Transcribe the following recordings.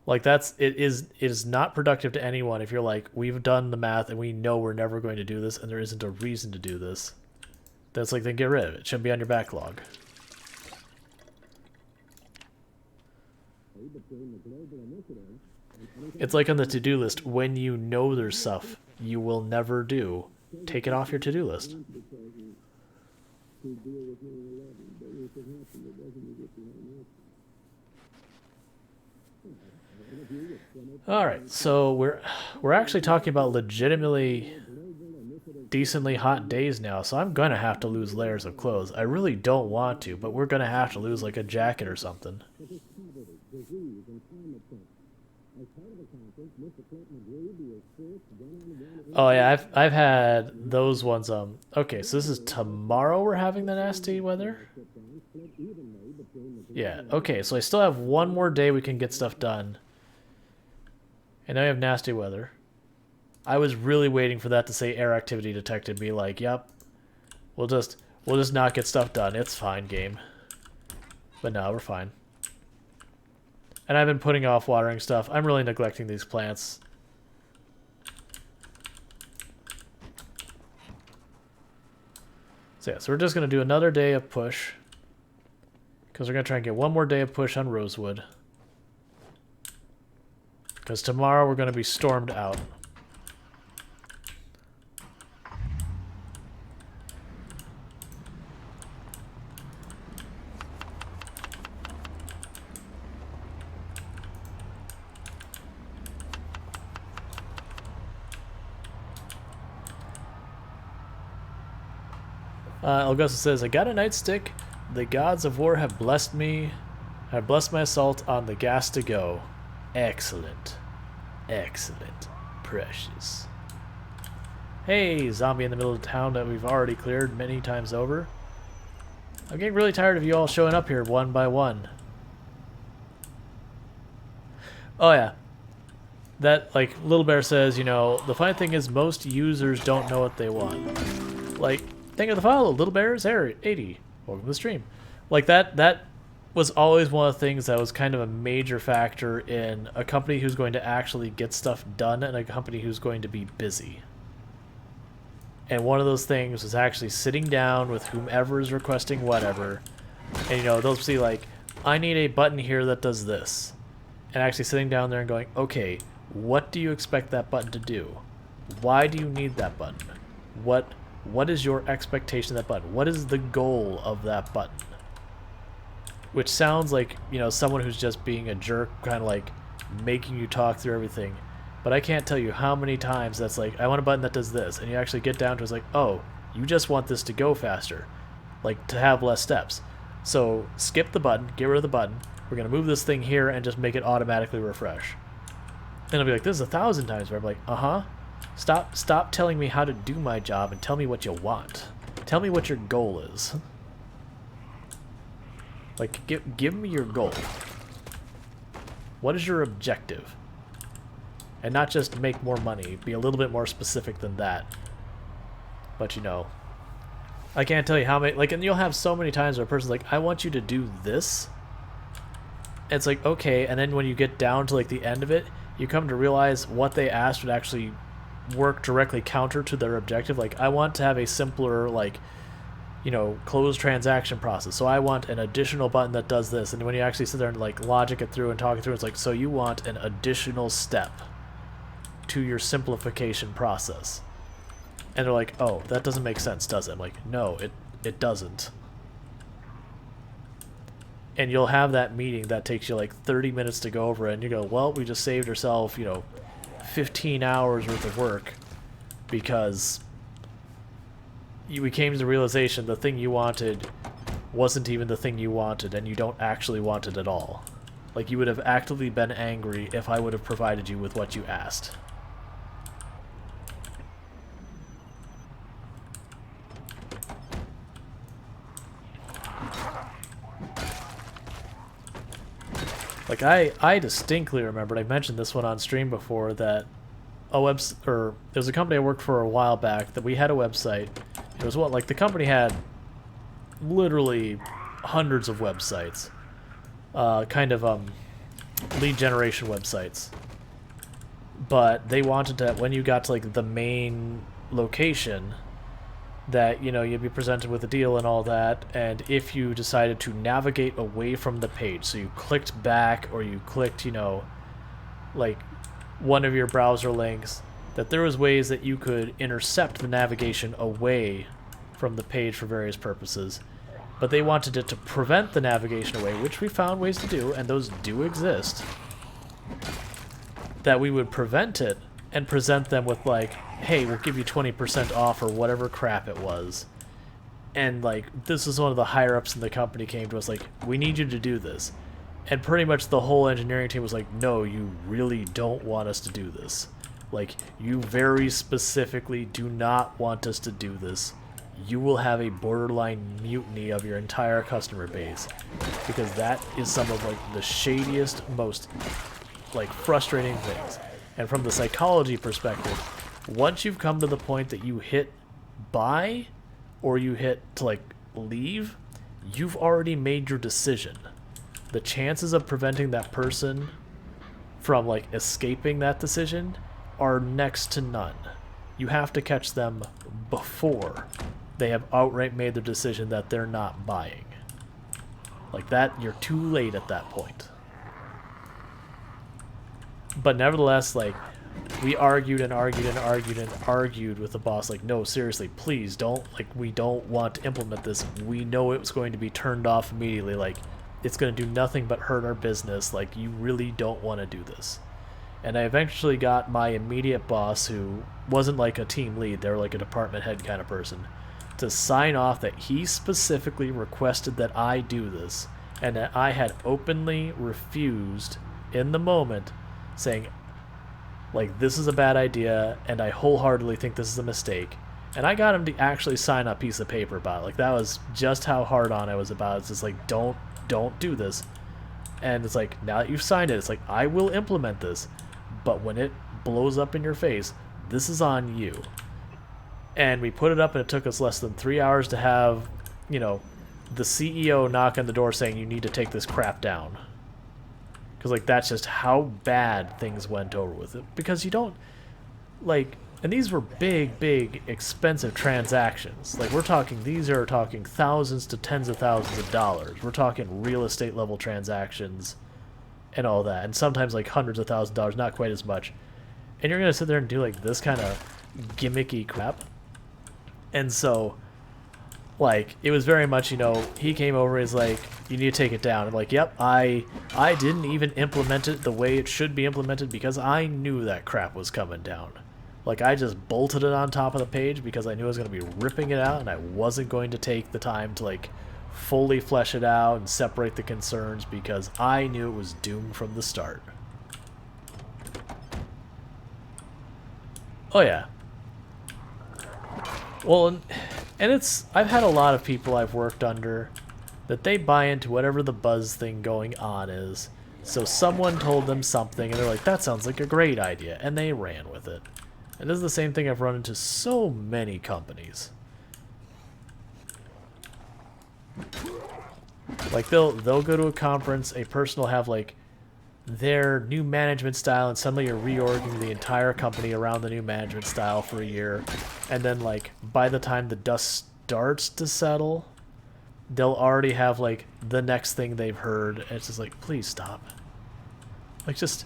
Like it is not productive to anyone if you're like, we've done the math and we know we're never going to do this and there isn't a reason to do this. That's like, then get rid of it. It shouldn't be on your backlog. It's like on the to-do list, when you know there's stuff you will never do, take it off your to-do list. Alright, so we're actually talking about legitimately decently hot days now, so I'm gonna have to lose layers of clothes. I really don't want to, but we're gonna have to lose like a jacket or something. Oh yeah, I've had those ones. Okay, so this is tomorrow we're having the nasty weather. Yeah. Okay, so I still have one more day we can get stuff done, and now we have nasty weather. I was really waiting for that to say air activity detected. Be like, yep, we'll just not get stuff done. It's fine, game. But no, we're fine. And I've been putting off watering stuff. I'm really neglecting these plants. So yeah, so we're just going to do another day of push. Because we're going to try and get one more day of push on rosewood. Because tomorrow we're going to be stormed out. Augusta says, I got a nightstick. The gods of war have blessed me. Have blessed my assault on the gas to go. Excellent. Excellent. Precious. Hey, zombie in the middle of town that we've already cleared many times over. I'm getting really tired of you all showing up here one by one. Oh yeah. That, like, Little Bear says, you know, the funny thing is most users don't know what they want. Like, thank you for the follow, Little Bear's 80. Welcome to the stream. Like, that was always one of the things that was kind of a major factor in a company who's going to actually get stuff done and a company who's going to be busy. And one of those things was actually sitting down with whomever is requesting whatever, and, you know, they'll see, like, I need a button here that does this. And actually sitting down there and going, okay, what do you expect that button to do? Why do you need that button? What is your expectation of that button? What is the goal of that button? Which sounds like, you know, someone who's just being a jerk, kind of like making you talk through everything. But I can't tell you how many times that's like, I want a button that does this. And you actually get down to it's like, oh, you just want this to go faster. Like, to have less steps. So skip the button, get rid of the button. We're going to move this thing here and just make it automatically refresh. And I'll be like, this is 1,000 times where I'm like, uh-huh. Stop telling me how to do my job and tell me what you want. Tell me what your goal is. Like, give me your goal. What is your objective? And not just make more money. Be a little bit more specific than that. But, you know, I can't tell you how many... Like, and you'll have so many times where a person's like, I want you to do this. And it's like, okay, and then when you get down to, like, the end of it, you come to realize what they asked would actually work directly counter to their objective. Like, I want to have a simpler, like, you know, closed transaction process. So I want an additional button that does this. And when you actually sit there and, like, logic it through and talk it through, it's like, so you want an additional step to your simplification process. And they're like, oh, that doesn't make sense, does it? I'm like, no, it doesn't. And you'll have that meeting that takes you like 30 minutes to go over it, and you go, well, we just saved ourselves, you know, 15 hours worth of work because we came to the realization the thing you wanted wasn't even the thing you wanted, and you don't actually want it at all. Like, you would have actively been angry if I would have provided you with what you asked. Like, I distinctly remembered, I mentioned this one on stream before, that there was a company I worked for a while back that we had a website. It was what, like, the company had literally hundreds of websites. lead generation websites. But they wanted that when you got to like the main location, that, you know, you'd be presented with a deal and all that, and if you decided to navigate away from the page, so you clicked back or you clicked, you know, like one of your browser links, that there was ways that you could intercept the navigation away from the page for various purposes. But they wanted it to prevent the navigation away, which we found ways to do, and those do exist. That we would prevent it and present them with like, hey, we'll give you 20% off or whatever crap it was. And like, this is one of the higher ups in the company came to us like, we need you to do this. And pretty much the whole engineering team was like, no, you really don't want us to do this. Like, you very specifically do not want us to do this. You will have a borderline mutiny of your entire customer base. Because that is some of like the shadiest, most like frustrating things. And from the psychology perspective, once you've come to the point that you hit buy or you hit to like leave, you've already made your decision. The chances of preventing that person from like escaping that decision are next to none. You have to catch them before they have outright made their decision that they're not buying. Like that, you're too late at that point. But nevertheless, like, we argued and argued and argued and argued with the boss, like, no, seriously, please don't, like, we don't want to implement this. We know it was going to be turned off immediately. Like, it's going to do nothing but hurt our business. Like, you really don't want to do this. And I eventually got my immediate boss, who wasn't like a team lead, they were like a department head kind of person, to sign off that he specifically requested that I do this, and that I had openly refused in the moment, saying, like, this is a bad idea, and I wholeheartedly think this is a mistake. And I got him to actually sign a piece of paper about it. Like, that was just how hard on I was about it. It's just like, don't do this. And it's like, now that you've signed it, it's like, I will implement this, but when it blows up in your face, this is on you. And we put it up, and it took us less than 3 hours to have, you know, the CEO knock on the door saying, you need to take this crap down. Because, like, that's just how bad things went over with it. Because you don't, like, and these were big, expensive transactions. Like, these are talking thousands to tens of thousands of dollars. We're talking real estate level transactions and all that. And sometimes, like, hundreds of thousands of dollars, not quite as much. And you're going to sit there and do, like, this kind of gimmicky crap. And so, like, it was very much, you know, he came over, he's like, you need to take it down. I'm like, yep, I didn't even implement it the way it should be implemented because I knew that crap was coming down. Like, I just bolted it on top of the page because I knew I was going to be ripping it out, and I wasn't going to take the time to, like, fully flesh it out and separate the concerns because I knew it was doomed from the start. Oh, yeah. Well, and it's, I've had a lot of people I've worked under that they buy into whatever the buzz thing going on is. So someone told them something and they're like, that sounds like a great idea, and they ran with it. And this is the same thing I've run into so many companies. Like, they'll go to a conference, a person will have like their new management style, and suddenly you're reorging the entire company around the new management style for a year, and then like by the time the dust starts to settle, they'll already have like the next thing they've heard, and it's just like, please stop. Like, just,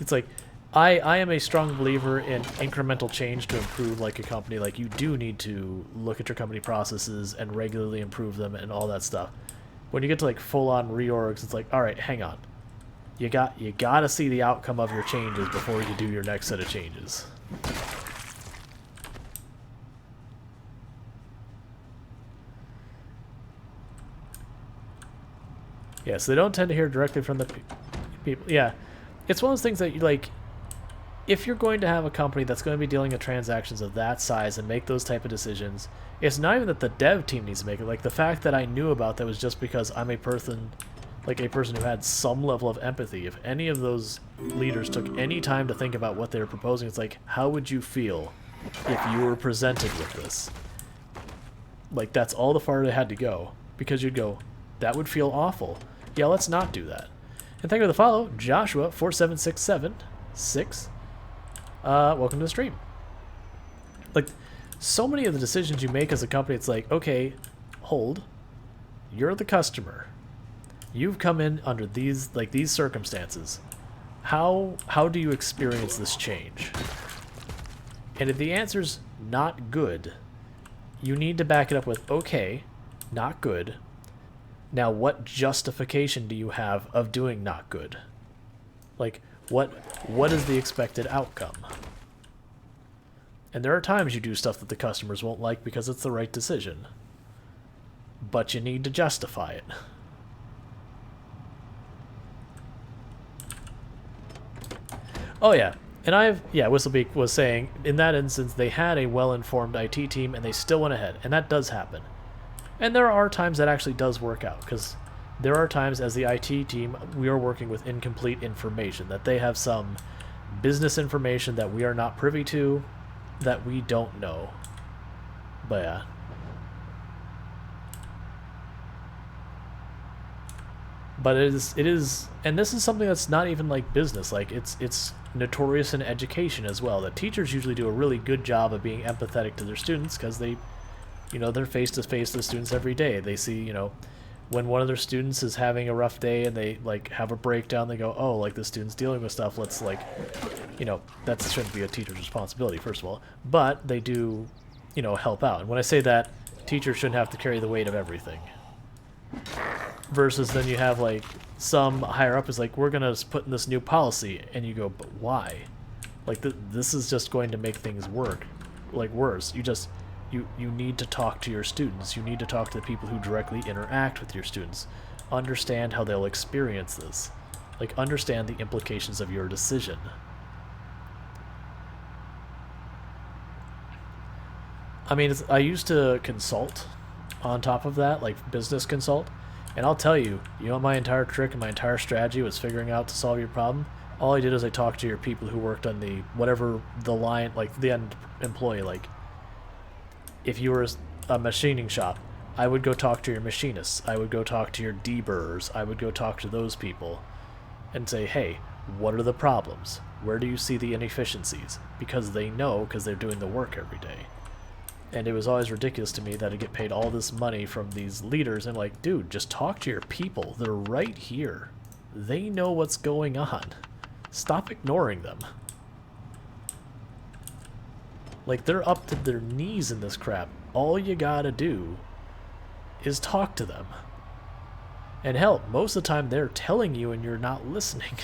it's like, I am a strong believer in incremental change to improve like a company. Like, you do need to look at your company processes and regularly improve them and all that stuff. When you get to like full-on reorgs, it's like, all right, hang on. You gotta see the outcome of your changes before you do your next set of changes. Yeah, so they don't tend to hear directly from the people. Yeah, it's one of those things that you like. If you're going to have a company that's going to be dealing with transactions of that size and make those type of decisions, it's not even that the dev team needs to make it. Like, the fact that I knew about that was just because I'm a person, like a person who had some level of empathy. If any of those leaders took any time to think about what they were proposing, it's like, how would you feel if you were presented with this? Like, that's all the farther they had to go. Because you'd go, that would feel awful. Yeah, let's not do that. And thank you for the follow, Joshua47676. Welcome to the stream. Like, so many of the decisions you make as a company, it's like, okay, hold. You're the customer. You've come in under these circumstances. How do you experience this change? And if the answer's not good, you need to back it up with, okay, not good. Now, what justification do you have of doing not good? Like, what is the expected outcome? And there are times you do stuff that the customers won't like because it's the right decision. But you need to justify it. Oh yeah, and Whistlebeak was saying, in that instance, they had a well-informed IT team and they still went ahead, and that does happen. And there are times that actually does work out, because there are times as the IT team, we are working with incomplete information, that they have some business information that we are not privy to, that we don't know. But yeah. But it is, and this is something that's not even like business, like it's notorious in education as well, that teachers usually do a really good job of being empathetic to their students, because they, they're face to face with students every day. They see, when one of their students is having a rough day and they like have a breakdown, they go, oh, like this student's dealing with stuff, let's like, that shouldn't be a teacher's responsibility, first of all, but they do, help out. And when I say that, teachers shouldn't have to carry the weight of everything. Versus then you have like some higher up is like, we're gonna put in this new policy, and you go, but why? Like this is just going to make things worse. You need to talk to your students. You need to talk to the people who directly interact with your students. Understand how they'll experience this. Like, understand the implications of your decision. I mean, I used to consult on top of that, like business consult. And I'll tell you, my entire trick and my entire strategy was figuring out to solve your problem. All I did is I talked to your people who worked on the line, like the end employee. Like, if you were a machining shop, I would go talk to your machinists. I would go talk to your deburrers. I would go talk to those people and say, hey, what are the problems? Where do you see the inefficiencies? Because they know, because they're doing the work every day. And it was always ridiculous to me that I get paid all this money from these leaders, and like, dude, just talk to your people. They're right here. They know what's going on. Stop ignoring them. Like, they're up to their knees in this crap. All you gotta do is talk to them. And hell, most of the time they're telling you and you're not listening.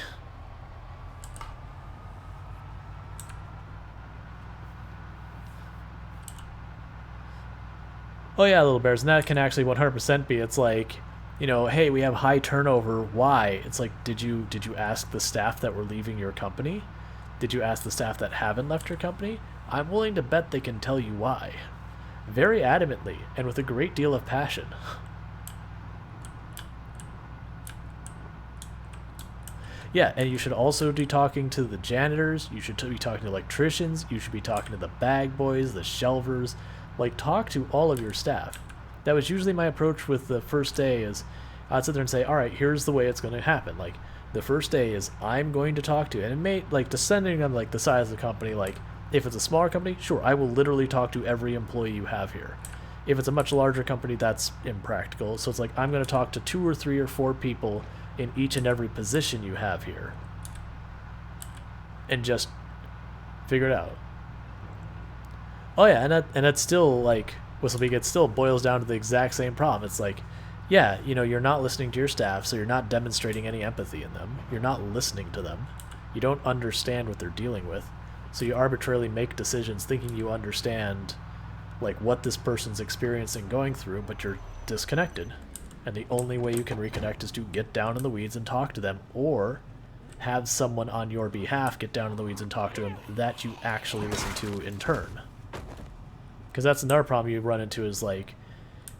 Oh yeah, little bears, and that can actually 100% be. It's like, hey, we have high turnover. Why? It's like, did you ask the staff that were leaving your company? Did you ask the staff that haven't left your company? I'm willing to bet they can tell you why. Very adamantly, and with a great deal of passion. Yeah, and you should also be talking to the janitors, you should be talking to electricians, you should be talking to the bag boys, the shelvers. Like, talk to all of your staff. That was usually my approach with the first day, is I'd sit there and say, alright, here's the way it's going to happen. Like, the first day is I'm going to talk to, and it may, like, descending on, like, the size of the company, like, if it's a smaller company, sure, I will literally talk to every employee you have here. If it's a much larger company, that's impractical. So it's like, I'm going to talk to 2 or 3 or 4 people in each and every position you have here. And just figure it out. Oh yeah, and that's still, like, Whistlebeak, it still boils down to the exact same problem. It's like, yeah, you're not listening to your staff, so you're not demonstrating any empathy in them. You're not listening to them. You don't understand what they're dealing with. So you arbitrarily make decisions thinking you understand, like, what this person's experiencing going through, but you're disconnected. And the only way you can reconnect is to get down in the weeds and talk to them, or have someone on your behalf get down in the weeds and talk to them that you actually listen to in turn. Because that's another problem you run into, is like,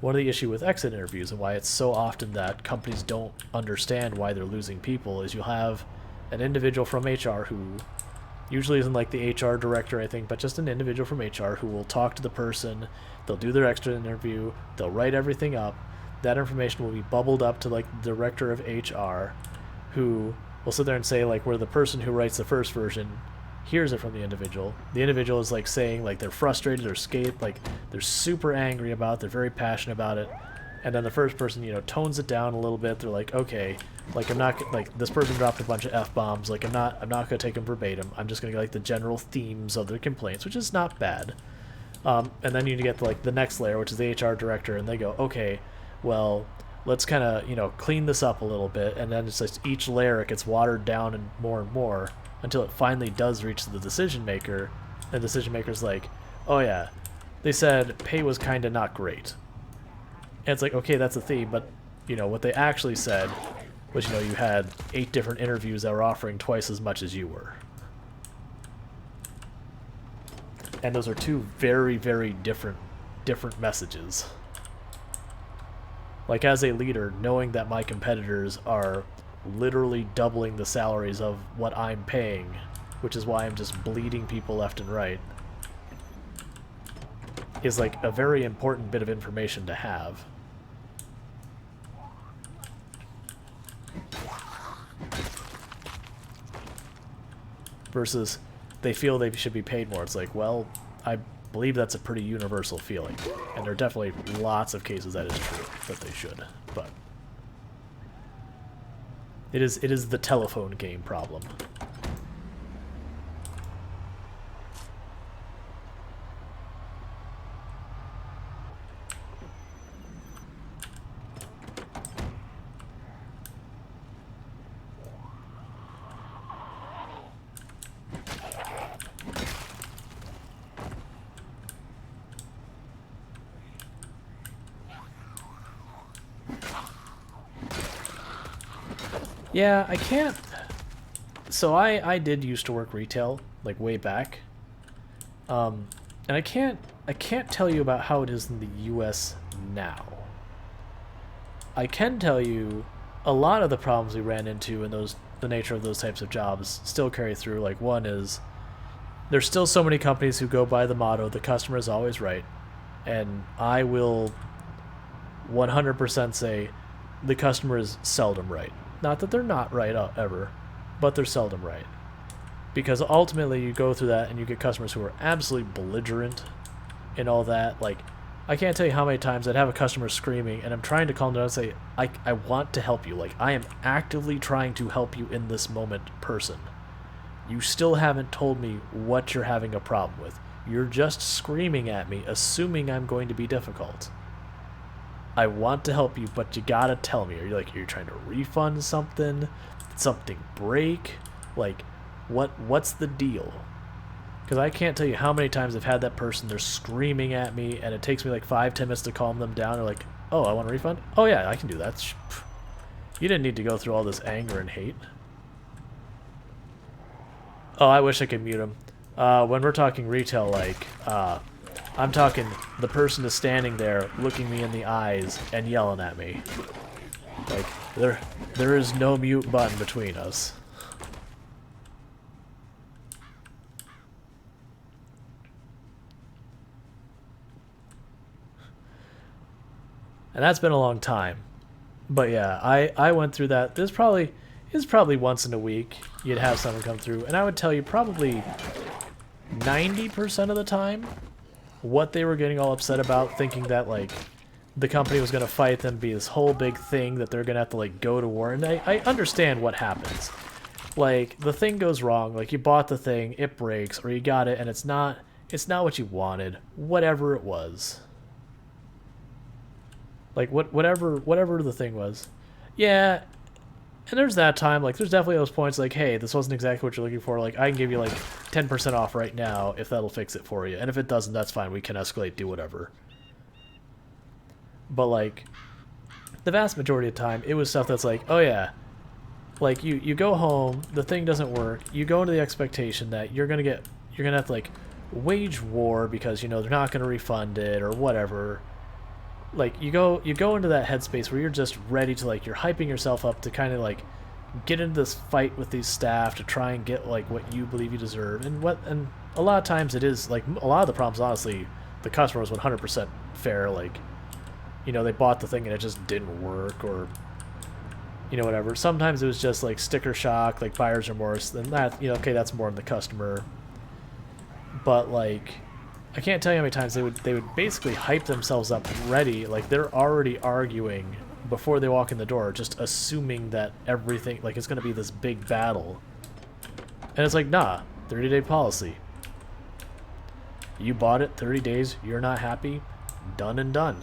one of the issue with exit interviews and why it's so often that companies don't understand why they're losing people is you'll have an individual from HR who usually isn't like the HR director, I think, but just an individual from HR who will talk to the person, they'll do their exit interview, they'll write everything up, that information will be bubbled up to like the director of HR, who will sit there and say, like, where the person who writes the first version hears it from the individual. The individual is like saying like they're frustrated or scared, like they're super angry about it, they're very passionate about it, and then the first person, you know, tones it down a little bit. They're like, okay, like I'm not, like, this person dropped a bunch of F-bombs, like I'm not gonna take them verbatim, I'm just gonna get like the general themes of their complaints, which is not bad. And then you get like the next layer, which is the HR director, and they go, okay, well, let's kind of, you know, clean this up a little bit, and then it's just each layer it gets watered down and more until it finally does reach the decision maker, and the decision maker's like, oh yeah, they said pay was kind of not great. And it's like, okay, that's a theme, but, you know, what they actually said was, you know, you had 8 different interviews that were offering twice as much as you were. And those are 2 very, very different messages. Like, as a leader, knowing that my competitors are literally doubling the salaries of what I'm paying, which is why I'm just bleeding people left and right, is like a very important bit of information to have. Versus they feel they should be paid more. It's like, well, I believe that's a pretty universal feeling, and there are definitely lots of cases that is true that they should, but it is the telephone game problem. Yeah, I can't... So I did used to work retail, like way back. And I can't tell you about how it is in the US now. I can tell you a lot of the problems we ran into in the nature of those types of jobs still carry through. Like, one is there's still so many companies who go by the motto, the customer is always right. And I will 100% say the customer is seldom right. Not that they're not right ever, but they're seldom right. Because ultimately you go through that and you get customers who are absolutely belligerent and all that. Like, I can't tell you how many times I'd have a customer screaming and I'm trying to calm down and say, I want to help you. Like, I am actively trying to help you in this moment, person. You still haven't told me what you're having a problem with. You're just screaming at me, assuming I'm going to be difficult. I want to help you, but you gotta tell me. Are you like, you're trying to refund something? Did something break? Like, what's the deal? Because I can't tell you how many times I've had that person, they're screaming at me, and it takes me like 5-10 minutes to calm them down. They're like, oh, I want a refund? Oh yeah, I can do that. You didn't need to go through all this anger and hate. Oh, I wish I could mute him. When we're talking retail, like, I'm talking the person is standing there looking me in the eyes and yelling at me. Like, there is no mute button between us. And that's been a long time. But yeah, I went through that. It's probably once in a week you'd have someone come through, and I would tell you probably 90% of the time what they were getting all upset about, thinking that, like, the company was going to fight them, be this whole big thing that they're going to have to, like, go to war. And I understand what happens. Like, the thing goes wrong, like, you bought the thing, it breaks, or you got it and it's not what you wanted, whatever it was. Like, whatever the thing was. Yeah, and there's that time, like, there's definitely those points, like, hey, this wasn't exactly what you're looking for, like, I can give you, like, 10% off right now if that'll fix it for you. And if it doesn't, that's fine, we can escalate, do whatever. But, like, the vast majority of the time, it was stuff that's like, oh yeah, like, you go home, the thing doesn't work, you go into the expectation that you're gonna have to, like, wage war because, you know, they're not gonna refund it or whatever. Like, you go into that headspace where you're just ready to, like, you're hyping yourself up to kind of, like, get into this fight with these staff to try and get, like, what you believe you deserve. And a lot of times it is, like, a lot of the problems, honestly, the customer was 100% fair. Like, you know, they bought the thing and it just didn't work, or, you know, whatever. Sometimes it was just like sticker shock, like buyer's remorse. Then that, you know, okay, that's more on the customer. But like, I can't tell you how many times they would basically hype themselves up ready, like they're already arguing before they walk in the door, just assuming that everything, like, it's going to be this big battle. And it's like, nah, 30-day policy. You bought it, 30 days, you're not happy, done and done.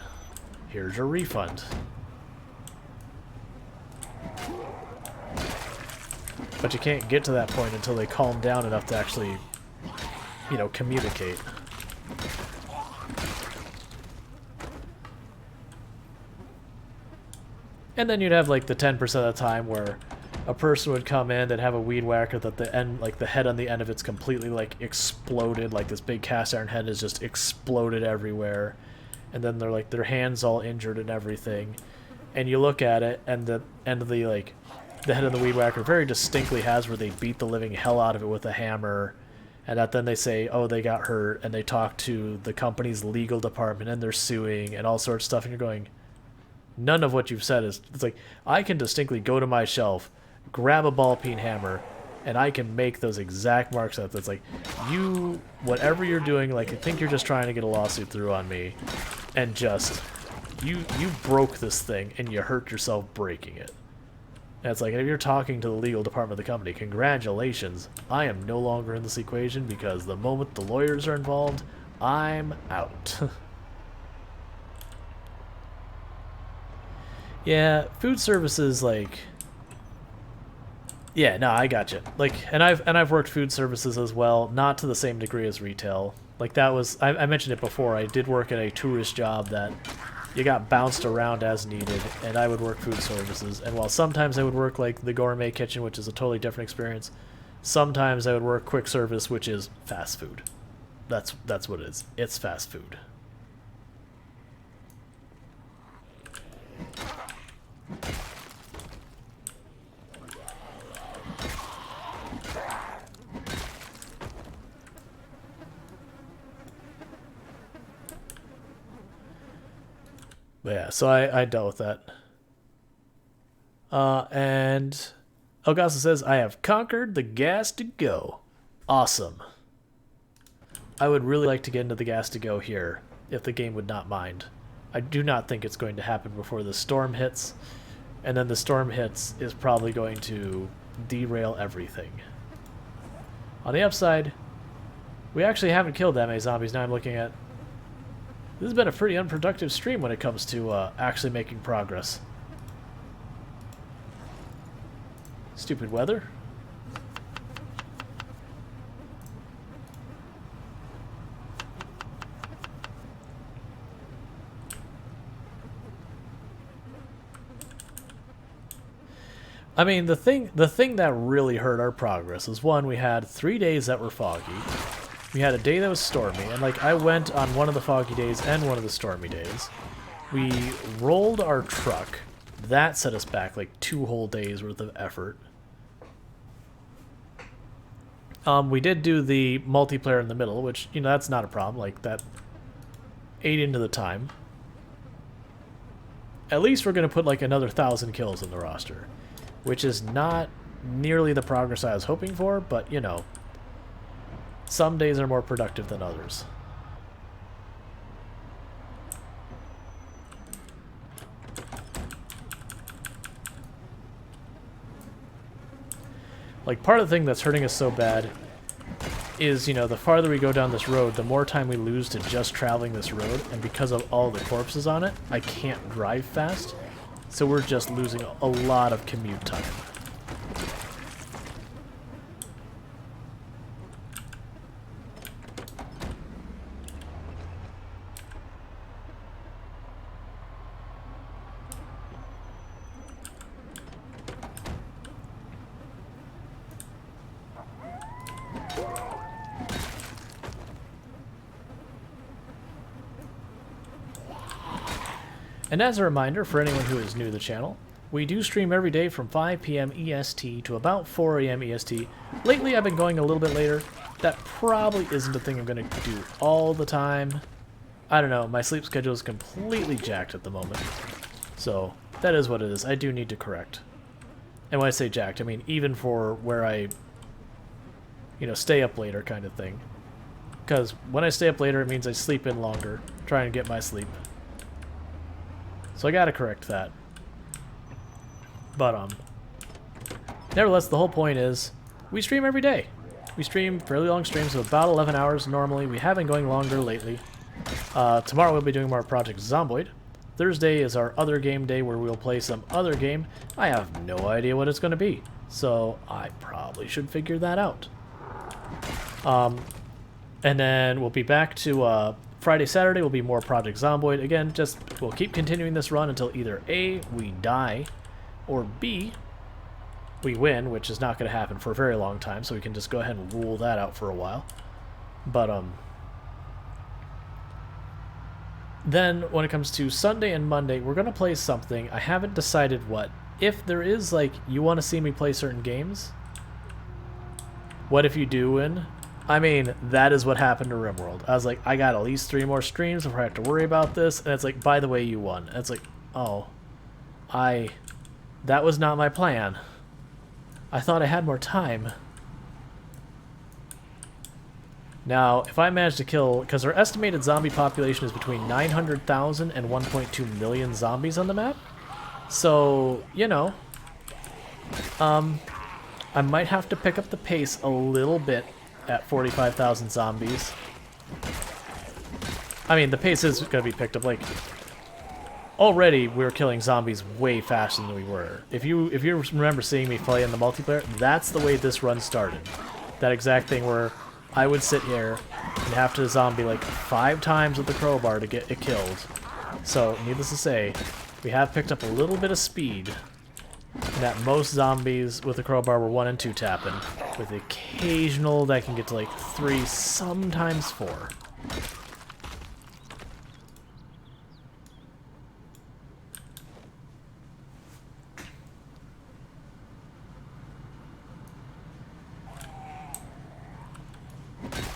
Here's your refund. But you can't get to that point until they calm down enough to actually, you know, communicate. And then you'd have like the 10% of the time where a person would come in and have a weed whacker that the end, like the head on the end of it's completely like exploded, like this big cast iron head is just exploded everywhere, and then they're like their hands all injured and everything, and you look at it and the end of the like the head of the weed whacker very distinctly has where they beat the living hell out of it with a hammer, and that then they say, oh, they got hurt, and they talk to the company's legal department and they're suing and all sorts of stuff, and you're going, none of what you've said is, it's like, I can distinctly go to my shelf, grab a ball-peen hammer, and I can make those exact marks up. That's like, you, whatever you're doing, like, I think you're just trying to get a lawsuit through on me, and just, you broke this thing, and you hurt yourself breaking it. And it's like, if you're talking to the legal department of the company, congratulations, I am no longer in this equation, because the moment the lawyers are involved, I'm out. Yeah, food services, like, yeah, no, I gotcha. Like, and I've worked food services as well, not to the same degree as retail. Like, that was, I mentioned it before, I did work at a tourist job that you got bounced around as needed, and I would work food services. And while sometimes I would work like the gourmet kitchen, which is a totally different experience, sometimes I would work quick service, which is fast food. That's what it is. It's fast food. But yeah, so I dealt with that. And Elgasa says, I have conquered the gas to go. Awesome. I would really like to get into the gas to go here, if the game would not mind. I do not think it's going to happen before the storm hits, and then the storm hits is probably going to derail everything. On the upside, we actually haven't killed that many zombies. Now I'm looking at... This has been a pretty unproductive stream when it comes to actually making progress. Stupid weather. I mean, the thing that really hurt our progress is, one, we had 3 days that were foggy. We had a day that was stormy, and like I went on one of the foggy days and one of the stormy days. We rolled our truck. That set us back like 2 whole days worth of effort. We did do the multiplayer in the middle, which, you know, that's not a problem. Like, that ate into the time. At least we're going to put like another 1,000 kills in the roster, which is not nearly the progress I was hoping for, but, you know, some days are more productive than others. Like, part of the thing that's hurting us so bad is, you know, the farther we go down this road, the more time we lose to just traveling this road, and because of all the corpses on it, I can't drive fast, so we're just losing a lot of commute time. And as a reminder for anyone who is new to the channel, we do stream every day from 5 p.m. EST to about 4 a.m. EST. Lately I've been going a little bit later. That probably isn't a thing I'm going to do all the time. I don't know, my sleep schedule is completely jacked at the moment. So, that is what it is. I do need to correct. And when I say jacked, I mean even for where I, you know, stay up later kind of thing. Because when I stay up later, it means I sleep in longer, trying to get my sleep. So I gotta correct that. But, nevertheless, the whole point is, we stream every day. We stream fairly long streams of about 11 hours normally. We have been going longer lately. Tomorrow we'll be doing more Project Zomboid. Thursday is our other game day where we'll play some other game. I have no idea what it's going to be, so I probably should figure that out. And then we'll be back to Friday, Saturday will be more Project Zomboid. Again, just we'll keep continuing this run until either A, we die, or B, we win, which is not going to happen for a very long time, so we can just go ahead and rule that out for a while. But, then, when it comes to Sunday and Monday, we're going to play something. I haven't decided what. If there is, like, you want to see me play certain games, what if you do win? I mean, that is what happened to RimWorld. I was like, I got at least 3 more streams before I have to worry about this, and it's like, by the way, you won. And it's like, oh, that was not my plan. I thought I had more time. Now, if I manage to kill, because our estimated zombie population is between 900,000 and 1.2 million zombies on the map, so, you know, I might have to pick up the pace a little bit at 45,000 zombies. I mean, the pace is going to be picked up, like, already we're killing zombies way faster than we were. If you remember seeing me play in the multiplayer, that's the way this run started. That exact thing where I would sit here and have to zombie like 5 times with the crowbar to get it killed. So, needless to say, we have picked up a little bit of speed. And that most zombies with the crowbar were 1 and 2 tapping, with the occasional that can get to like 3, sometimes 4.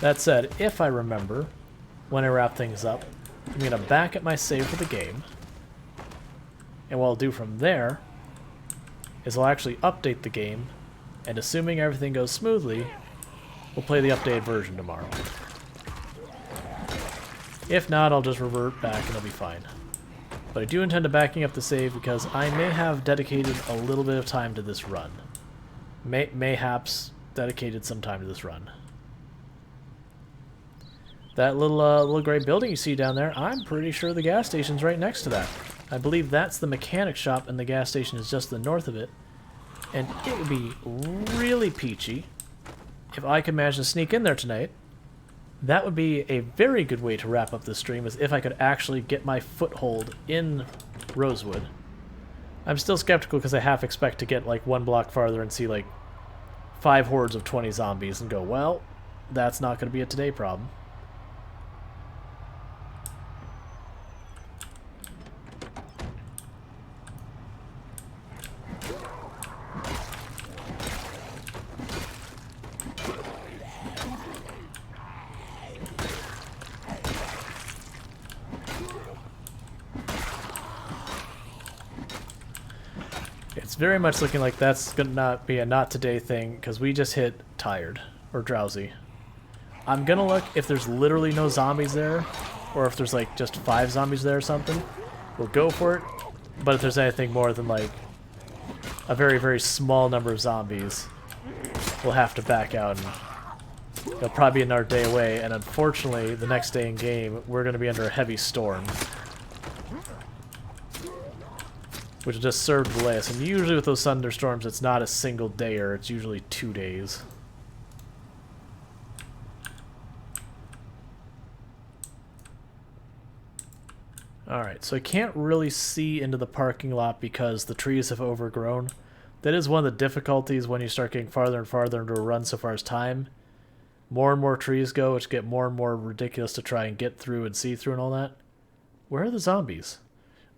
That said, if I remember, when I wrap things up, I'm going to back at my save for the game. And what I'll do from there is I'll actually update the game, and assuming everything goes smoothly, we'll play the updated version tomorrow. If not, I'll just revert back and it'll be fine. But I do intend to backing up the save because I may have dedicated a little bit of time to this run. Mayhaps dedicated some time to this run. That little gray building you see down there, I'm pretty sure the gas station's right next to that. I believe that's the mechanic shop and the gas station is just to the north of it. And it would be really peachy if I could manage to sneak in there tonight. That would be a very good way to wrap up this stream, is if I could actually get my foothold in Rosewood. I'm still skeptical because I half expect to get like 1 block farther and see like 5 hordes of 20 zombies and go, well, that's not going to be a today problem. It's very much looking like that's going to not be a not today thing, because we just hit tired, or drowsy. I'm going to look if there's literally no zombies there, or if there's like just 5 zombies there or something. We'll go for it, but if there's anything more than like a very, very small number of zombies, we'll have to back out, and it'll probably be another day away, and unfortunately, the next day in game, we're going to be under a heavy storm, which will just serve to delay us. And usually with those thunderstorms, it's not a single dayer, it's usually 2 days. Alright, so I can't really see into the parking lot because the trees have overgrown. That is one of the difficulties when you start getting farther and farther into a run so far as time. More and more trees go, which get more and more ridiculous to try and get through and see through and all that. Where are the zombies?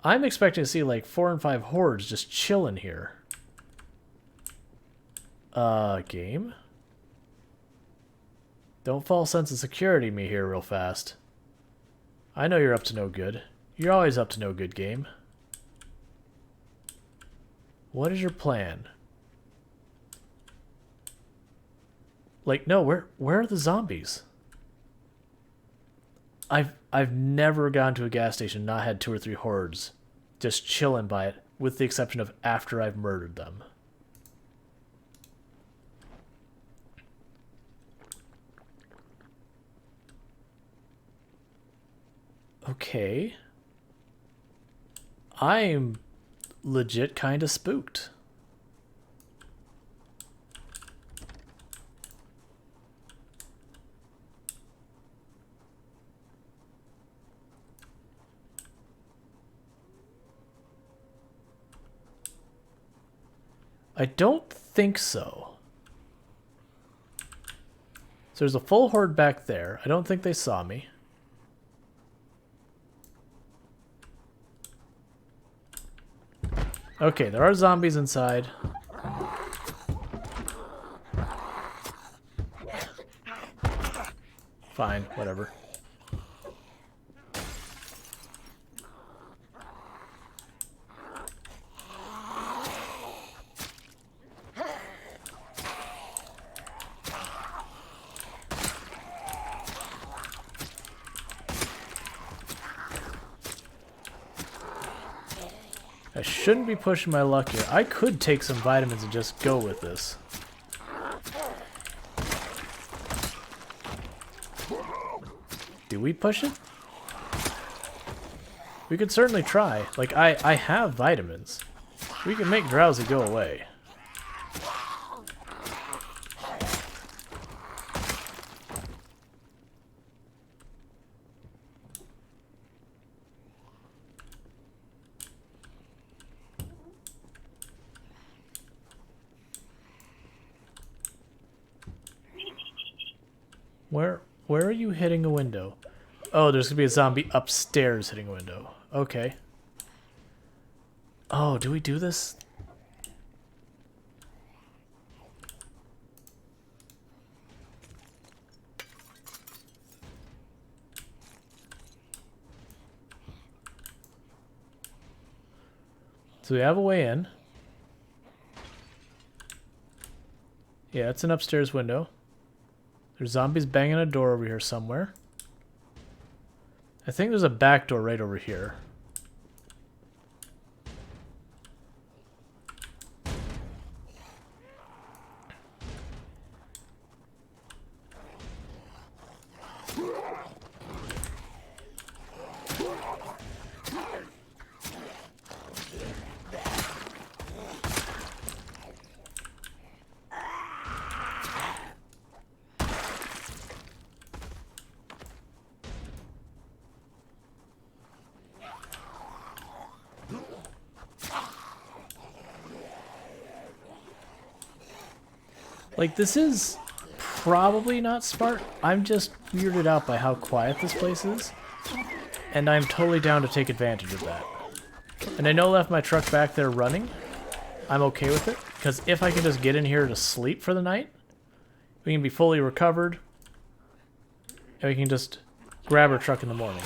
I'm expecting to see like 4 and 5 hordes just chilling here. Game? Don't false sense of security me here real fast. I know you're up to no good. You're always up to no good, game. What is your plan? Like, no, where are the zombies? I've never gone to a gas station and not had 2 or 3 hordes just chilling by it, with the exception of after I've murdered them. Okay. I'm legit kind of spooked. I don't think so. So there's a full horde back there. I don't think they saw me. Okay, there are zombies inside. Fine, whatever. I shouldn't be pushing my luck here. I could take some vitamins and just go with this. Do we push it? We could certainly try. Like, I have vitamins. We can make drowsy go away. Where are you hitting a window? Oh, there's gonna be a zombie upstairs hitting a window. Okay. Oh, do we do this? So we have a way in. Yeah, it's an upstairs window. There's zombies banging a door over here somewhere. I think there's a back door right over here. Like, this is probably not smart. I'm just weirded out by how quiet this place is. And I'm totally down to take advantage of that. And I know I left my truck back there running. I'm okay with it. Because if I can just get in here to sleep for the night, we can be fully recovered. And we can just grab our truck in the morning.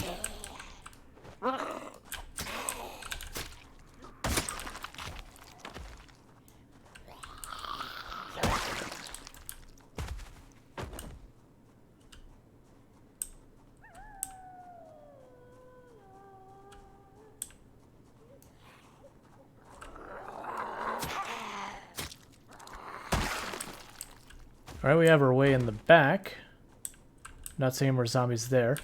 Alright, we have our way in the back. Not seeing more zombies there.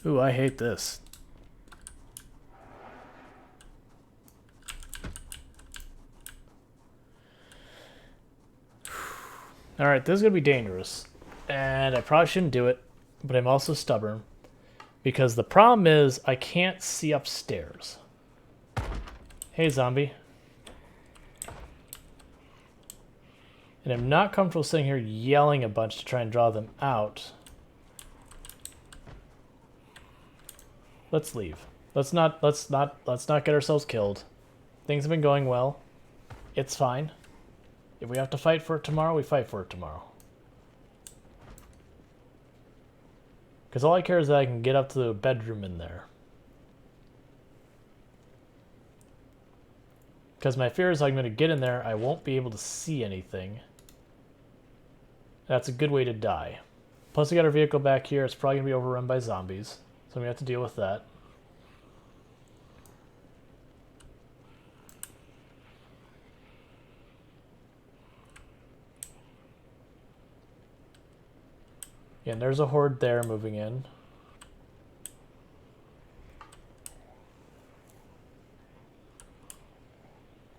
Ooh, I hate this. Alright, this is going to be dangerous. And I probably shouldn't do it, but I'm also stubborn. Because the problem is, I can't see upstairs. Hey, zombie. And I'm not comfortable sitting here yelling a bunch to try and draw them out. Let's leave. Let's not get ourselves killed. Things have been going well. It's fine. If we have to fight for it tomorrow, we fight for it tomorrow. Because all I care is that I can get up to the bedroom in there. Because my fear is I'm going to get in there, I won't be able to see anything. That's a good way to die. Plus we got our vehicle back here, it's probably going to be overrun by zombies. So we have to deal with that. Yeah, and there's a horde there moving in.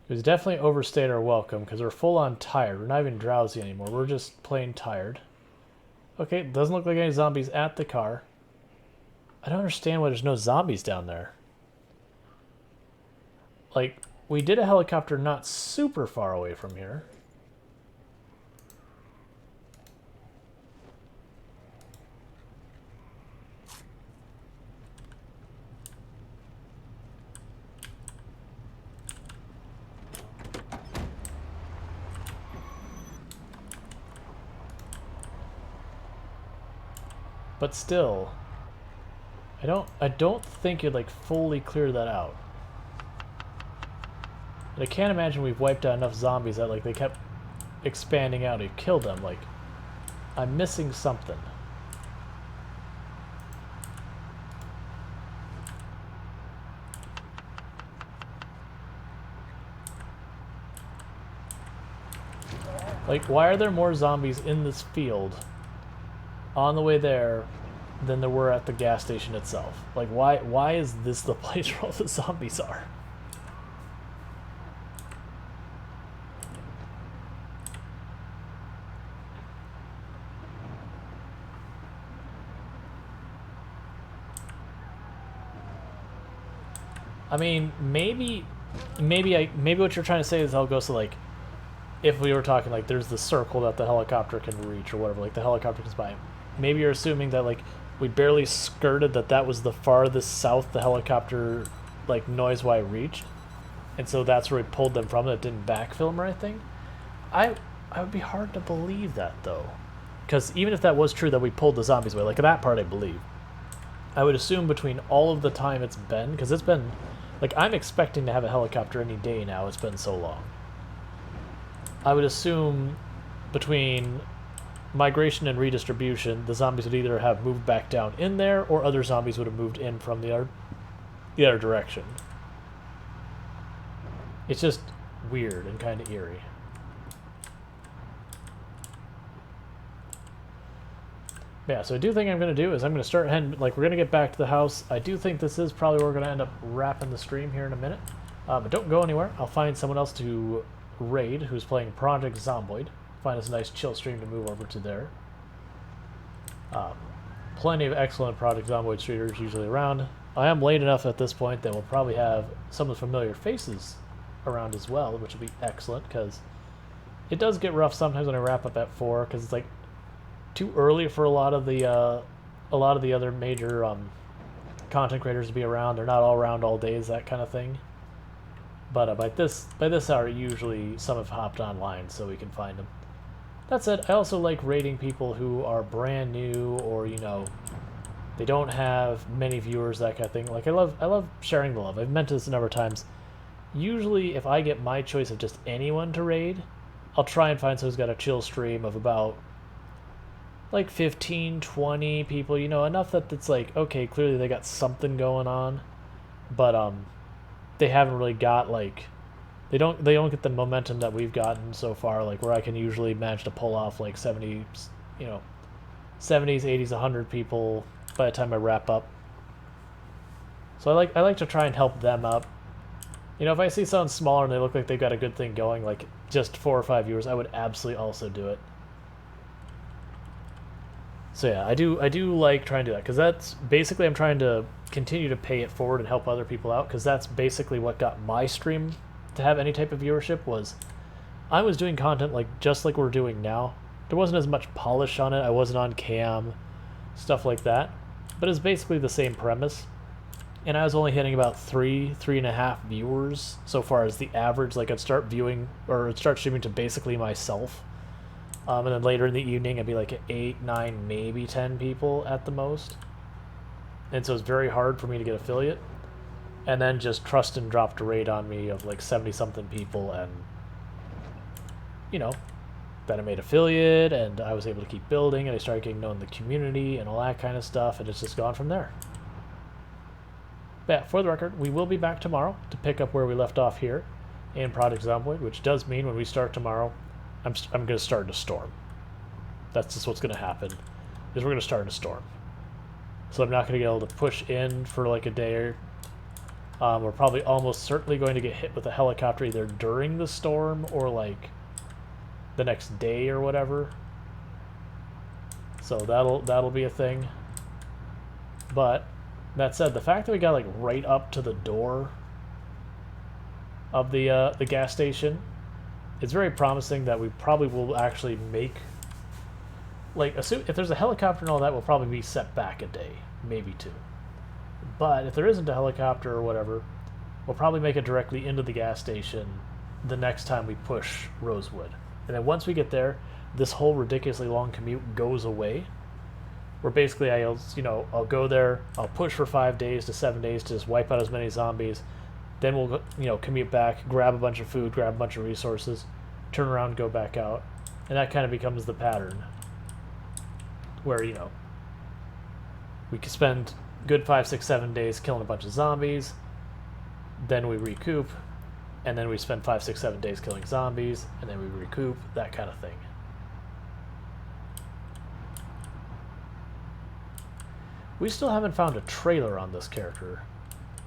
We've definitely overstayed our welcome because we're full on tired. We're not even drowsy anymore. We're just plain tired. Okay, doesn't look like any zombies at the car. I don't understand why there's no zombies down there. Like, we did a helicopter not super far away from here. But still, I don't think you'd like fully clear that out. And I can't imagine we've wiped out enough zombies that like they kept expanding out. It killed them. Like, I'm missing something. Like, why are there more zombies in this field on the way there than there were at the gas station itself? Like, why is this the place where all the zombies are? I mean, maybe what you're trying to say is I'll go so like, if we were talking like there's the circle that the helicopter can reach or whatever, like the helicopter goes by. Maybe you're assuming that like we barely skirted that was the farthest south the helicopter like noise-wise reached, and so that's where we pulled them from. That didn't backfill them or anything. I would be hard to believe that though, because even if that was true that we pulled the zombies away, like that part I believe. I would assume between all of the time it's been, because it's been like I'm expecting to have a helicopter any day now. It's been so long. I would assume between migration and redistribution, the zombies would either have moved back down in there, or other zombies would have moved in from the other direction. It's just weird and kind of eerie. Yeah, so I do think I'm going to do is I'm going to start heading, like we're going to get back to the house. I do think this is probably where we're going to end up wrapping the stream here in a minute. But don't go anywhere. I'll find someone else to raid who's playing Project Zomboid. Find us a nice chill stream to move over to there. Plenty of excellent Project Zomboid streamers usually around. I am late enough at this point that we'll probably have some of the familiar faces around as well, which will be excellent because it does get rough sometimes when I wrap up at 4 because it's like too early for a lot of the other major content creators to be around. They're not all around all days, that kind of thing. But by this hour, usually some have hopped online, so we can find them. That said, I also like rating people who are brand new, or you know, they don't have many viewers, that kind of thing. Like I love sharing the love. I've mentioned this a number of times. Usually, if I get my choice of just anyone to raid, I'll try and find someone who's got a chill stream of about like 15, 20 people. You know, enough that it's like okay, clearly they got something going on, but they haven't really got like they don't get the momentum that we've gotten so far, like where I can usually manage to pull off like 70, you know, 70s, 80s, 100 people by the time I wrap up. So I like to try and help them up. You know, if I see someone smaller and they look like they've got a good thing going, like just 4 or 5 viewers, I would absolutely also do it. So yeah, I do like trying to do that, because that's basically I'm trying to continue to pay it forward and help other people out, because that's basically what got my stream to have any type of viewership. Was I was doing content like just like we're doing now. There wasn't as much polish on it. I wasn't on cam, stuff like that, but it's basically the same premise. And I was only hitting about 3.5 viewers so far as the average. Like I'd start viewing or I'd start streaming to basically myself. And then later in the evening, I'd be like at 8, 9, maybe 10 people at the most. And so it's very hard for me to get affiliate. And then just Trustin dropped a raid on me of like 70-something people, and, you know, then I made affiliate, and I was able to keep building, and I started getting known in the community, and all that kind of stuff, and it's just gone from there. But yeah, for the record, we will be back tomorrow to pick up where we left off here in Project Zomboid, which does mean when we start tomorrow, I'm going to start in a storm. That's just what's going to happen, is we're going to start in a storm. So I'm not going to be able to push in for like a day or... we're probably almost certainly going to get hit with a helicopter either during the storm or like the next day or whatever. So that'll be a thing. But that said, the fact that we got like right up to the door of the gas station, it's very promising that we probably will actually make, like, assume if there's a helicopter and all that, we'll probably be set back a day, maybe two. But if there isn't a helicopter or whatever, we'll probably make it directly into the gas station the next time we push Rosewood. And then once we get there, this whole ridiculously long commute goes away. Where basically I'll go there, I'll push for 5 days to 7 days to just wipe out as many zombies. Then we'll commute back, grab a bunch of food, grab a bunch of resources, turn around, go back out. And that kind of becomes the pattern. Where, we can spend good 5, 6, 7 days killing a bunch of zombies, then we recoup, and then we spend 5, 6, 7 days killing zombies, and then we recoup, that kind of thing. We still haven't found a trailer on this character.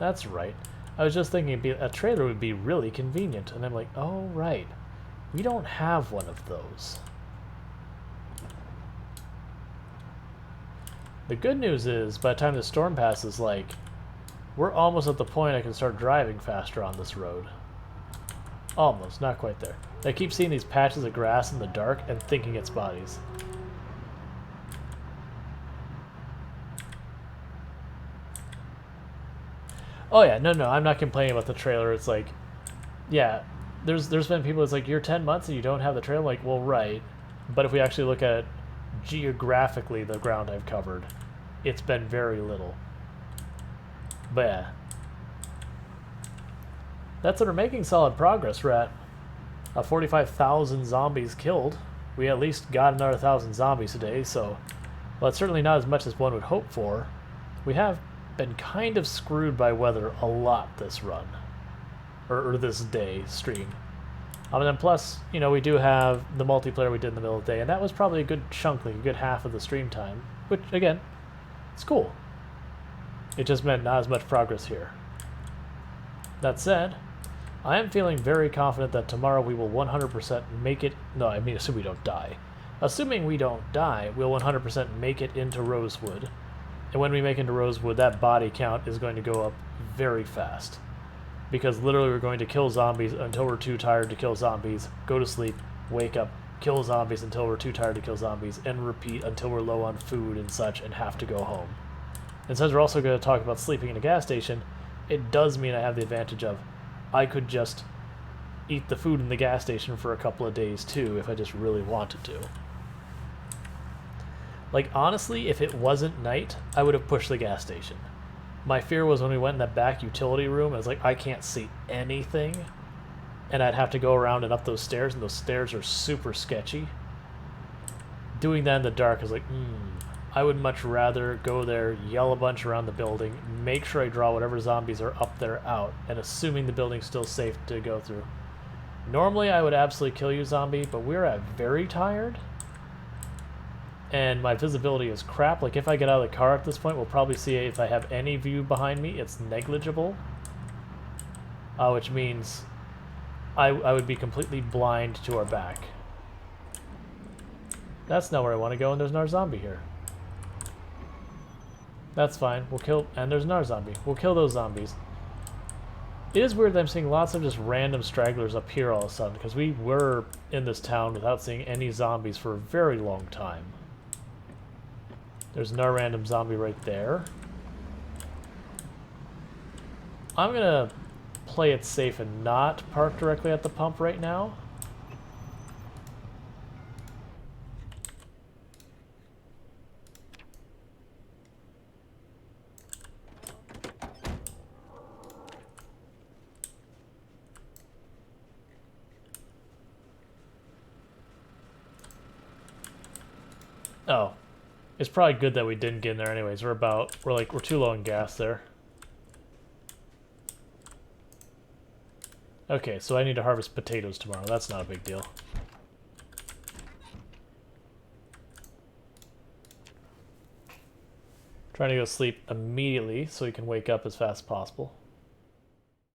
That's right. I was just thinking a trailer would be really convenient, and I'm like, oh right, we don't have one of those. The good news is, by the time the storm passes, like, we're almost at the point I can start driving faster on this road. Almost, not quite there. I keep seeing these patches of grass in the dark and thinking it's bodies. Oh yeah, no, I'm not complaining about the trailer. It's like, yeah, there's been people that's like, you're 10 months and you don't have the trailer. I'm like, well, right. But if we actually look at geographically the ground I've covered, it's been very little. But yeah, that's what we're making solid progress. We're at 45,000 zombies killed. We at least got another 1,000 zombies today, so well, it's certainly not as much as one would hope for. We have been kind of screwed by weather a lot this run, or this day stream. And then plus, we do have the multiplayer we did in the middle of the day, and that was probably a good chunk, like a good half of the stream time, which, again, it's cool. It just meant not as much progress here. That said, I am feeling very confident that tomorrow we will 100% make it... No, I mean, assume we don't die. Assuming we don't die, we'll 100% make it into Rosewood. And when we make it into Rosewood, that body count is going to go up very fast. Because literally we're going to kill zombies until we're too tired to kill zombies, go to sleep, wake up, kill zombies until we're too tired to kill zombies, and repeat until we're low on food and such and have to go home. And since we're also going to talk about sleeping in a gas station, it does mean I have the advantage of I could just eat the food in the gas station for a couple of days too if I just really wanted to. Like, honestly, if it wasn't night, I would have pushed the gas station. My fear was when we went in that back utility room, I was like, I can't see anything. And I'd have to go around and up those stairs, and those stairs are super sketchy. Doing that in the dark is like, I would much rather go there, yell a bunch around the building, make sure I draw whatever zombies are up there out, and assuming the building's still safe to go through. Normally, I would absolutely kill you, zombie, but we're at very tired. And my visibility is crap. Like, if I get out of the car at this point, we'll probably see if I have any view behind me. It's negligible. Which means I would be completely blind to our back. That's not where I want to go, and there's another zombie here. That's fine. We'll kill... And there's another zombie. We'll kill those zombies. It is weird that I'm seeing lots of just random stragglers up here all of a sudden, because we were in this town without seeing any zombies for a very long time. There's another random zombie right there. I'm gonna play it safe and not park directly at the pump right now. Oh. It's probably good that we didn't get in there anyways. We're too low in gas there. Okay, so I need to harvest potatoes tomorrow. That's not a big deal. Trying to go to sleep immediately so we can wake up as fast as possible.